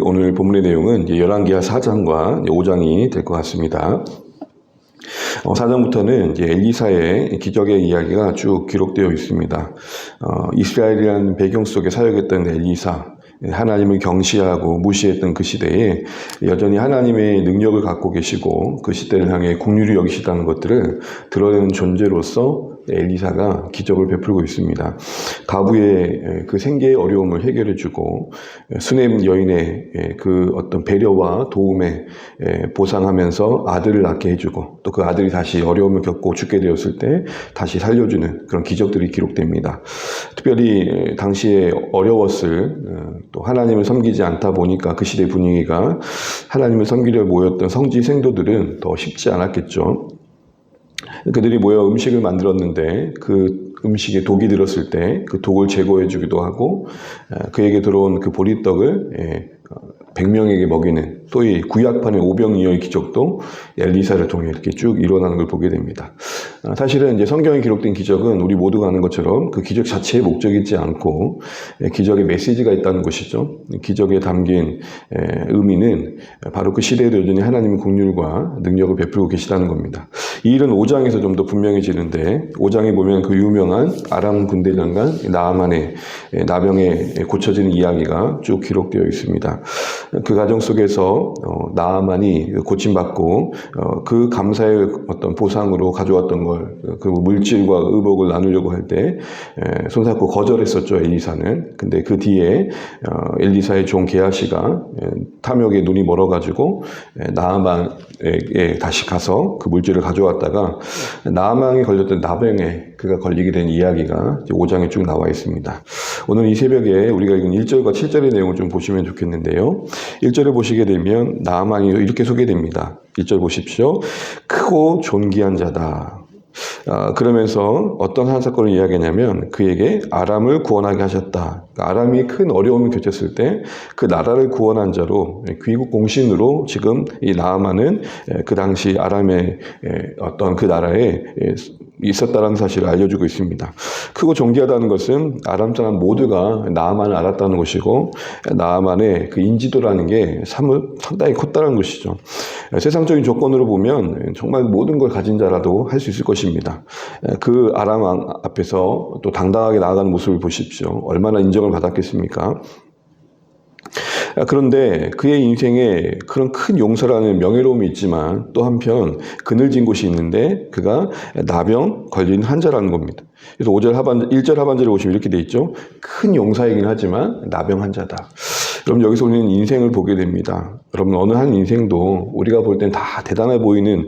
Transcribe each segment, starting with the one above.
오늘 본문의 내용은 열왕기하 4장과 5장이 될 것 같습니다. 4장부터는 엘리사의 기적의 이야기가 쭉 기록되어 있습니다. 이스라엘이라는 배경 속에 사역했던 엘리사, 하나님을 경시하고 무시했던 그 시대에 여전히 하나님의 능력을 갖고 계시고 그 시대를 향해 긍휼히 여기시다는 것들을 드러내는 존재로서 엘리사가 기적을 베풀고 있습니다. 가부의 그 생계의 어려움을 해결해주고 수넴 여인의 그 어떤 배려와 도움에 보상하면서 아들을 낳게 해주고 또 그 아들이 다시 어려움을 겪고 죽게 되었을 때 다시 살려주는 그런 기적들이 기록됩니다. 특별히 당시에 어려웠을 또 하나님을 섬기지 않다 보니까 그 시대 분위기가 하나님을 섬기려 모였던 성지 생도들은 더 쉽지 않았겠죠. 그들이 모여 음식을 만들었는데 그 음식에 독이 들었을 때 그 독을 제거해 주기도 하고 그에게 들어온 그 보리떡을 100명에게 먹이는 소위 구약판의 오병이어의 기적도 엘리사를 통해 이렇게 쭉 일어나는 걸 보게 됩니다. 사실은 이제 성경에 기록된 기적은 우리 모두가 아는 것처럼 그 기적 자체의 목적이 있지 않고 기적의 메시지가 있다는 것이죠. 기적에 담긴 의미는 바로 그 시대에도 여전히 하나님의 긍휼과 능력을 베풀고 계시다는 겁니다. 이 일은 5장에서 좀 더 분명해지는데 5장에 보면 그 유명한 아람 군대 장관 나아만의 나병에 고쳐지는 이야기가 쭉 기록되어 있습니다. 그 과정 속에서 나아만이 고침받고 그 감사의 어떤 보상으로 가져왔던 걸 그 물질과 의복을 나누려고 할 때 손잡고 거절했었죠, 엘리사는. 근데 그 뒤에 엘리사의 종 게하시가 탐욕에 눈이 멀어가지고 나아만에게 다시 가서 그 물질을 가져왔다가 나아만이 걸렸던 나병에 그가 걸리게 된 이야기가 5장에 쭉 나와 있습니다. 오늘 이 새벽에 우리가 읽은 1절과 7절의 내용을 좀 보시면 좋겠는데요. 1절을 보시게 되면 나아만이 이렇게 소개됩니다. 1절 보십시오. 크고 존귀한 자다. 그러면서 어떤 한 사건을 이야기하냐면 그에게 아람을 구원하게 하셨다. 아람이 큰 어려움을 겪었을 때 그 나라를 구원한 자로 귀국 공신으로 지금 이 나아만은 그 당시 아람의 어떤 그 나라에 있었다는 사실을 알려주고 있습니다. 크고 존귀하다는 것은 아람 사람 모두가 나아만을 알았다는 것이고 나아만의 그 인지도라는 게 상당히 컸다는 것이죠. 세상적인 조건으로 보면 정말 모든 걸 가진 자라도 할 수 있을 것입니다. 그 아람 왕 앞에서 또 당당하게 나아가는 모습을 보십시오. 얼마나 인정을 받았겠습니까? 그런데 그의 인생에 그런 큰 용서라는 명예로움이 있지만 또 한편 그늘진 곳이 있는데 그가 나병 걸린 환자라는 겁니다. 그래서 1절 하반절에 보시면 이렇게 돼 있죠. 큰 용사이긴 하지만 나병 환자다. 여러분 여기서 우리는 인생을 보게 됩니다. 여러분 어느 한 인생도 우리가 볼 땐 다 대단해 보이는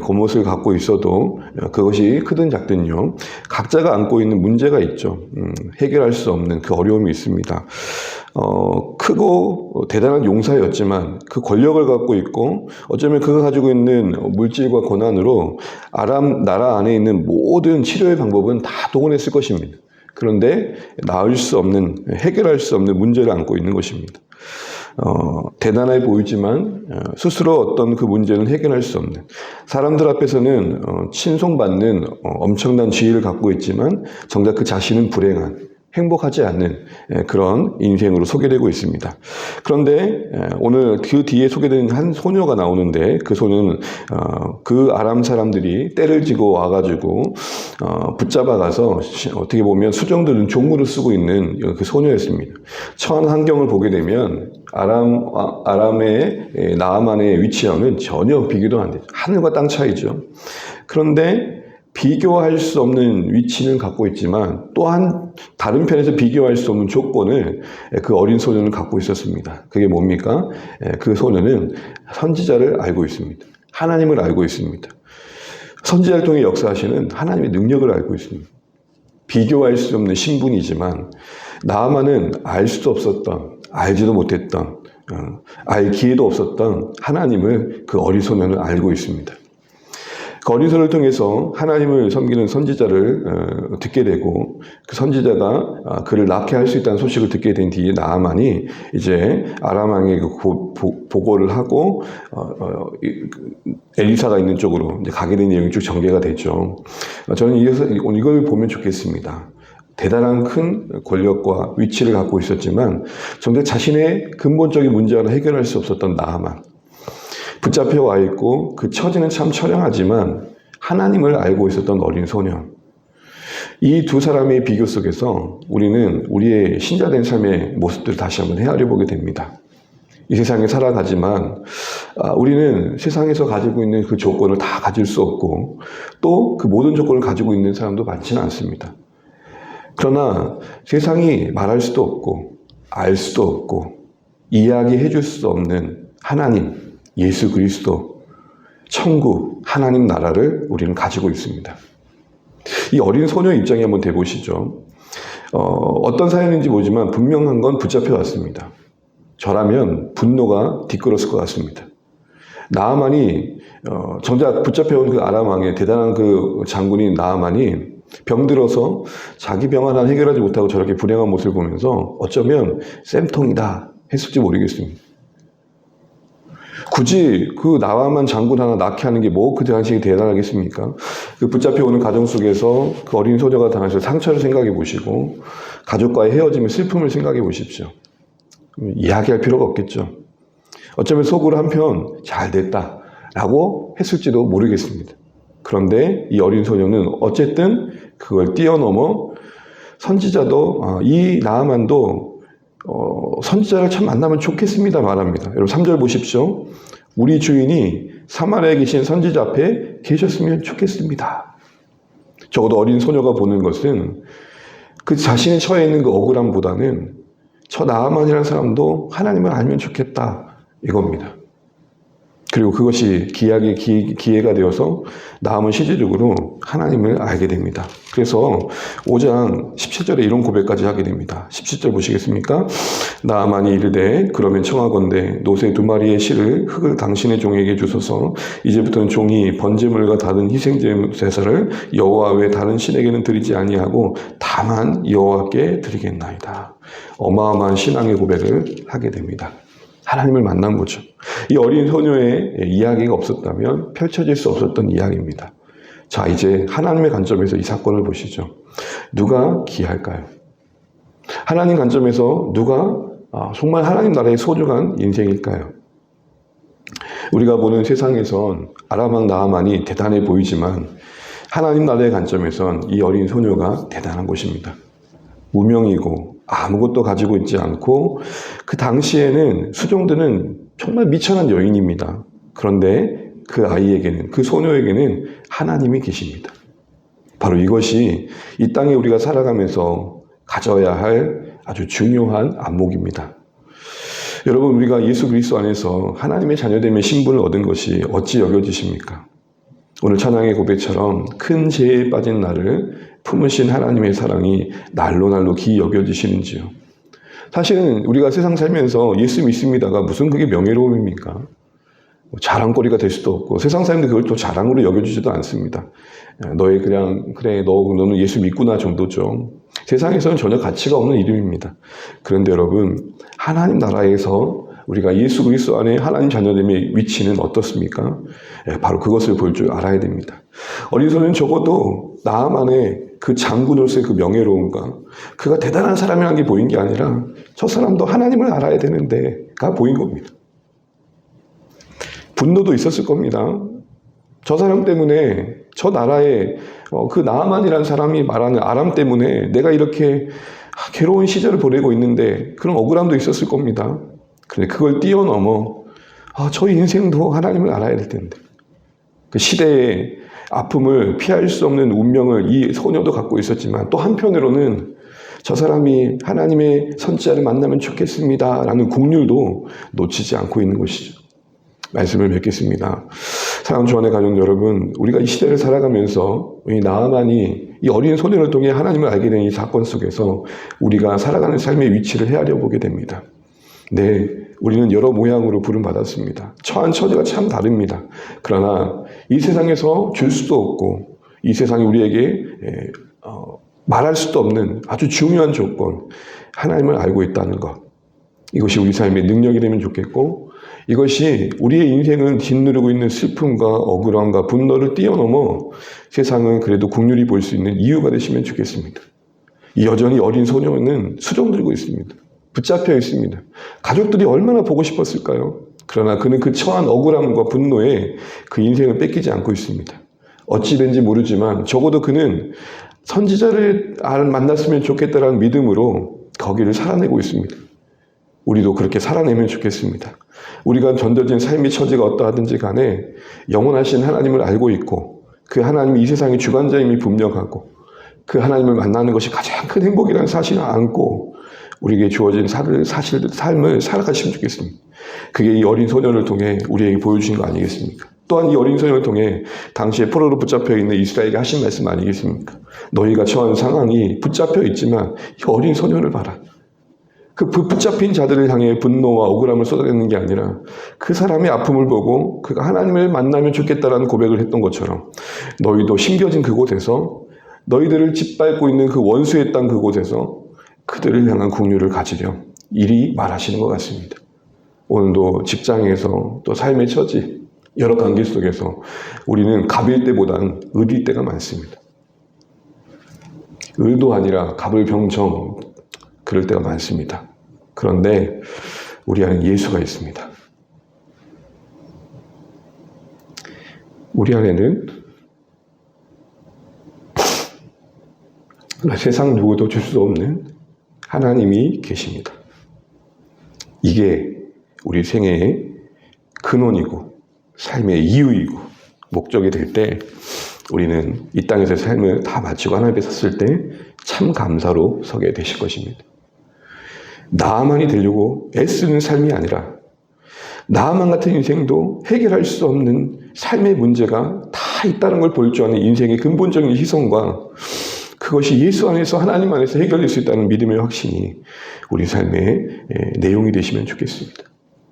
겉모습을 갖고 있어도 그것이 크든 작든요. 각자가 안고 있는 문제가 있죠. 해결할 수 없는 그 어려움이 있습니다. 크고 대단한 용사였지만 그 권력을 갖고 있고 어쩌면 그가 가지고 있는 물질과 권한으로 아람 나라 안에 있는 모든 치료의 방법은 다 동원했을 것입니다. 그런데 나을 수 없는, 해결할 수 없는 문제를 안고 있는 것입니다. 대단해 보이지만 스스로 어떤 그 문제는 해결할 수 없는, 사람들 앞에서는 칭송받는 엄청난 지위를 갖고 있지만 정작 그 자신은 불행한, 행복하지 않는 그런 인생으로 소개되고 있습니다. 그런데 오늘 그 뒤에 소개된 한 소녀가 나오는데 그 소녀는 그 아람 사람들이 때를 지고 와가지고 붙잡아가서 어떻게 보면 수정들은 종으로 쓰고 있는 그 소녀였습니다. 처한 환경을 보게 되면 아람의 나아만의 위치와는 전혀 비교도 안 되죠. 하늘과 땅 차이죠. 그런데 비교할 수 없는 위치는 갖고 있지만 또한 다른 편에서 비교할 수 없는 조건을 그 어린 소녀는 갖고 있었습니다. 그게 뭡니까? 그 소녀는 선지자를 알고 있습니다. 하나님을 알고 있습니다. 선지자를 통해 역사하시는 하나님의 능력을 알고 있습니다. 비교할 수 없는 신분이지만 나아만은 알 수도 없었던, 알지도 못했던, 알 기회도 없었던 하나님을 그 어린 소녀는 알고 있습니다. 그 어린 소녀를 통해서 하나님을 섬기는 선지자를 듣게 되고 그 선지자가 그를 낳게 할 수 있다는 소식을 듣게 된 뒤에 나아만이 이제 아람 왕에게 보고를 하고 엘리사가 있는 쪽으로 이제 가게 된 내용이 쭉 전개가 되죠. 저는 이걸 보면 좋겠습니다. 대단한 큰 권력과 위치를 갖고 있었지만 정작 자신의 근본적인 문제를 해결할 수 없었던 나아만. 붙잡혀 와 있고 그 처지는 참 처량하지만 하나님을 알고 있었던 어린 소년. 이 두 사람의 비교 속에서 우리는 우리의 신자된 삶의 모습들을 다시 한번 헤아려 보게 됩니다. 이 세상에 살아가지만 우리는 세상에서 가지고 있는 그 조건을 다 가질 수 없고 또 그 모든 조건을 가지고 있는 사람도 많지는 않습니다. 그러나 세상이 말할 수도 없고 알 수도 없고 이야기해 줄 수 없는 하나님, 예수 그리스도, 천국, 하나님 나라를 우리는 가지고 있습니다. 이 어린 소녀 입장에 한번 대보시죠. 어떤 사연인지 모르지만 분명한 건 붙잡혀 왔습니다. 저라면 분노가 뒤끓었을 것 같습니다. 나아만이 정작 붙잡혀온 그 아람 왕의 대단한 그 장군인 나아만이 병들어서 자기 병 하나 해결하지 못하고 저렇게 불행한 모습을 보면서 어쩌면 쌤통이다 했을지 모르겠습니다. 굳이 그 나아만 장군 하나 낳게 하는 게 뭐 그 당시에 대단하겠습니까? 그 붙잡혀오는 가정 속에서 그 어린 소녀가 당한 상처를 생각해 보시고 가족과의 헤어짐의 슬픔을 생각해 보십시오. 이야기할 필요가 없겠죠. 어쩌면 속으로 한편 잘 됐다라고 했을지도 모르겠습니다. 그런데 이 어린 소녀는 어쨌든 그걸 뛰어넘어 선지자도 이 나아만도 선지자를 참 만나면 좋겠습니다 말합니다. 여러분 3절 보십시오. 우리 주인이 사마리아에 계신 선지자 앞에 계셨으면 좋겠습니다. 적어도 어린 소녀가 보는 것은 그 자신이 처해 있는 그 억울함보다는 저 나아만이라는 사람도 하나님을 알면 좋겠다 이겁니다. 그리고 그것이 기회가 되어서 나아만 실질적으로 하나님을 알게 됩니다. 그래서 5장 17절에 이런 고백까지 하게 됩니다. 17절 보시겠습니까? 나아만이 이르되 그러면 청하건대 노새 2마리의 실을 흙을 당신의 종에게 주소서. 이제부터는 종이 번제물과 다른 희생제사를 여호와 외 다른 신에게는 드리지 아니하고 다만 여호와께 드리겠나이다. 어마어마한 신앙의 고백을 하게 됩니다. 하나님을 만난 거죠. 이 어린 소녀의 이야기가 없었다면 펼쳐질 수 없었던 이야기입니다. 자, 이제 하나님의 관점에서 이 사건을 보시죠. 누가 기할까요? 하나님 관점에서 누가 정말 하나님 나라의 소중한 인생일까요? 우리가 보는 세상에선 아람 왕 나아만이 대단해 보이지만 하나님 나라의 관점에선 이 어린 소녀가 대단한 것입니다. 무명이고 아무것도 가지고 있지 않고 그 당시에는 수종드는 정말 미천한 여인입니다. 그런데 그 아이에게는, 그 소녀에게는 하나님이 계십니다. 바로 이것이 이 땅에 우리가 살아가면서 가져야 할 아주 중요한 안목입니다. 여러분, 우리가 예수 그리스도 안에서 하나님의 자녀됨의 신분을 얻은 것이 어찌 여겨지십니까? 오늘 찬양의 고백처럼 큰 죄에 빠진 나를 품으신 하나님의 사랑이 날로 기이 여겨지시는지요? 사실은 우리가 세상 살면서 예수 믿습니다가 무슨 그게 명예로움입니까? 자랑거리가 될 수도 없고 세상 사람들이 그걸 또 자랑으로 여겨주지도 않습니다. 그래 너는 예수 믿구나 정도죠. 세상에서는 전혀 가치가 없는 이름입니다. 그런데 여러분, 하나님 나라에서 우리가 예수 그리스도 안에 하나님 자녀됨의 위치는 어떻습니까? 바로 그것을 볼 줄 알아야 됩니다. 어린 소녀는 적어도 나아만의 그 장군으로서의 그 명예로움과 그가 대단한 사람이라는 게 보인 게 아니라 저 사람도 하나님을 알아야 되는데가 보인 겁니다. 분노도 있었을 겁니다. 저 사람 때문에 저 나라에 그 나아만이라는 사람이 말하는 아람 때문에 내가 이렇게 괴로운 시절을 보내고 있는데 그런 억울함도 있었을 겁니다. 그런데 그걸 뛰어넘어 저 인생도 하나님을 알아야 될 텐데 그 시대의 아픔을 피할 수 없는 운명을 이 소녀도 갖고 있었지만 또 한편으로는 저 사람이 하나님의 선지자를 만나면 좋겠습니다 라는 국률도 놓치지 않고 있는 것이죠. 말씀을 맺겠습니다. 사랑하는 주안의 가족 여러분, 우리가 이 시대를 살아가면서 이 나아만이 이 어린 소녀를 통해 하나님을 알게 된 이 사건 속에서 우리가 살아가는 삶의 위치를 헤아려 보게 됩니다. 네, 우리는 여러 모양으로 부름받았습니다. 처한 처지가 참 다릅니다. 그러나 이 세상에서 줄 수도 없고 이 세상이 우리에게 말할 수도 없는 아주 중요한 조건, 하나님을 알고 있다는 것. 이것이 우리 삶의 능력이 되면 좋겠고 이것이 우리의 인생을 짓누르고 있는 슬픔과 억울함과 분노를 뛰어넘어 세상은 그래도 긍휼히 볼 수 있는 이유가 되시면 좋겠습니다. 여전히 어린 소녀는 수종 들고 있습니다. 붙잡혀 있습니다. 가족들이 얼마나 보고 싶었을까요? 그러나 그는 그 처한 억울함과 분노에 그 인생을 뺏기지 않고 있습니다. 어찌된지 모르지만 적어도 그는 선지자를 만났으면 좋겠다라는 믿음으로 거기를 살아내고 있습니다. 우리도 그렇게 살아내면 좋겠습니다. 우리가 던져진 삶의 처지가 어떠하든지 간에 영원하신 하나님을 알고 있고 그 하나님이 이 세상의 주관자임이 분명하고 그 하나님을 만나는 것이 가장 큰 행복이라는 사실을 안고 우리에게 주어진 삶을 살아가시면 좋겠습니다. 그게 이 어린 소녀를 통해 우리에게 보여주신 거 아니겠습니까? 또한 이 어린 소녀를 통해 당시에 포로로 붙잡혀 있는 이스라엘에게 하신 말씀 아니겠습니까? 너희가 처한 상황이 붙잡혀 있지만 이 어린 소녀를 봐라. 그 붙잡힌 자들을 향해 분노와 억울함을 쏟아내는 게 아니라 그 사람의 아픔을 보고 그가 하나님을 만나면 좋겠다라는 고백을 했던 것처럼 너희도 심겨진 그곳에서 너희들을 짓밟고 있는 그 원수의 땅 그곳에서 그들을 향한 긍휼을 가지렴 이리 말하시는 것 같습니다. 오늘도 직장에서 또 삶의 처지 여러 관계 속에서 우리는 갑일 때보다는 을일 때가 많습니다. 을도 아니라 갑을 병정 그럴 때가 많습니다. 그런데 우리 안에 예수가 있습니다. 우리 안에는 세상 누구도 줄 수 없는 하나님이 계십니다. 이게 우리 생애의 근원이고 삶의 이유이고 목적이 될 때 우리는 이 땅에서의 삶을 다 마치고 하나님 앞에 섰을 때 참 감사로 서게 되실 것입니다. 나만이 되려고 애쓰는 삶이 아니라 나만 같은 인생도 해결할 수 없는 삶의 문제가 다 있다는 걸 볼 줄 아는 인생의 근본적인 희성과 그것이 예수 안에서 하나님 안에서 해결될 수 있다는 믿음의 확신이 우리 삶의 내용이 되시면 좋겠습니다.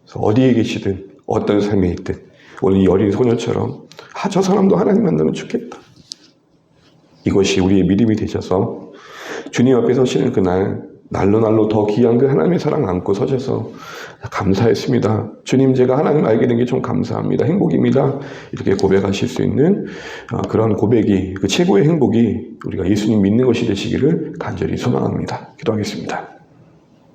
그래서 어디에 계시든 어떤 삶에 있든 오늘 이 어린 소녀처럼 저 사람도 하나님 만나면 좋겠다. 이것이 우리의 믿음이 되셔서 주님 앞에 서시는 그날 날로 더 귀한 그 하나님의 사랑 안고 서셔서 감사했습니다. 주님 제가 하나님 알게 된 게 좀 감사합니다. 행복입니다. 이렇게 고백하실 수 있는 그런 고백이 그 최고의 행복이 우리가 예수님 믿는 것이 되시기를 간절히 소망합니다. 기도하겠습니다.